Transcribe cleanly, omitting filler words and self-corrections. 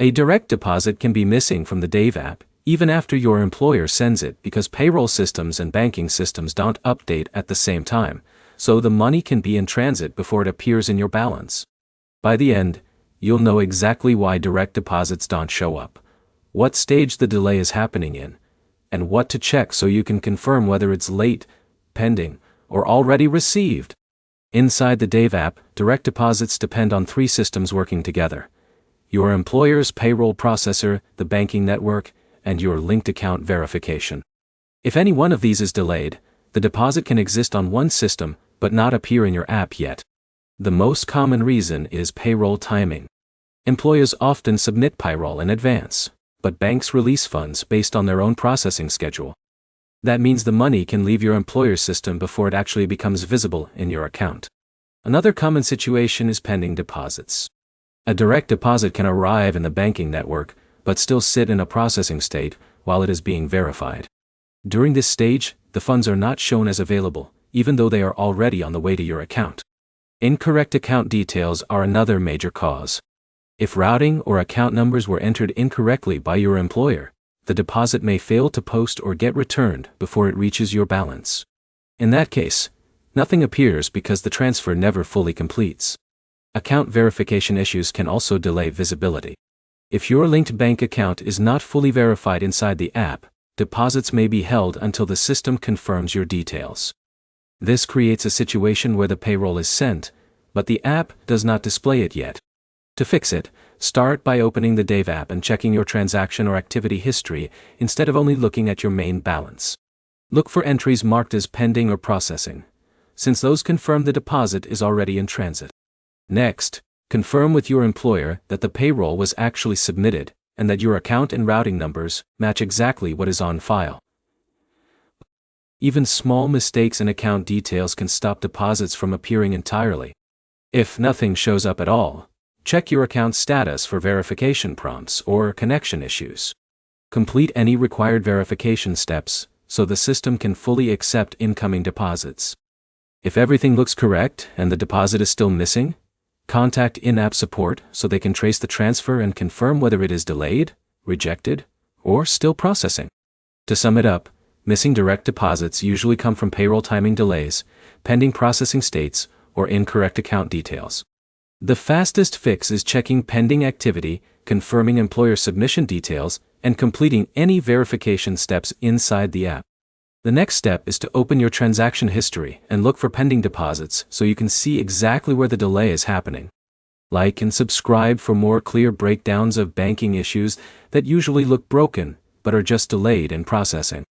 A direct deposit can be missing from the Dave app, even after your employer sends it, because payroll systems and banking systems don't update at the same time, so the money can be in transit before it appears in your balance. By the end, you'll know exactly why direct deposits don't show up, what stage the delay is happening in, and what to check so you can confirm whether it's late, pending, or already received. Inside the Dave app, direct deposits depend on three systems working together: your employer's payroll processor, the banking network, and your linked account verification. If any one of these is delayed, the deposit can exist on one system but not appear in your app yet. The most common reason is payroll timing. Employers often submit payroll in advance, but banks release funds based on their own processing schedule. That means the money can leave your employer's system before it actually becomes visible in your account. Another common situation is pending deposits. A direct deposit can arrive in the banking network, but still sit in a processing state while it is being verified. During this stage, the funds are not shown as available, even though they are already on the way to your account. Incorrect account details are another major cause. If routing or account numbers were entered incorrectly by your employer, the deposit may fail to post or get returned before it reaches your balance. In that case, nothing appears because the transfer never fully completes. Account verification issues can also delay visibility. If your linked bank account is not fully verified inside the app, deposits may be held until the system confirms your details. This creates a situation where the payroll is sent, but the app does not display it yet. To fix it, start by opening the Dave app and checking your transaction or activity history instead of only looking at your main balance. Look for entries marked as pending or processing, since those confirm the deposit is already in transit. Next, confirm with your employer that the payroll was actually submitted and that your account and routing numbers match exactly what is on file. Even small mistakes in account details can stop deposits from appearing entirely. If nothing shows up at all, check your account status for verification prompts or connection issues. Complete any required verification steps so the system can fully accept incoming deposits. If everything looks correct and the deposit is still missing, contact in-app support so they can trace the transfer and confirm whether it is delayed, rejected, or still processing. To sum it up, missing direct deposits usually come from payroll timing delays, pending processing states, or incorrect account details. The fastest fix is checking pending activity, confirming employer submission details, and completing any verification steps inside the app. The next step is to open your transaction history and look for pending deposits so you can see exactly where the delay is happening. Like and subscribe for more clear breakdowns of banking issues that usually look broken but are just delayed in processing.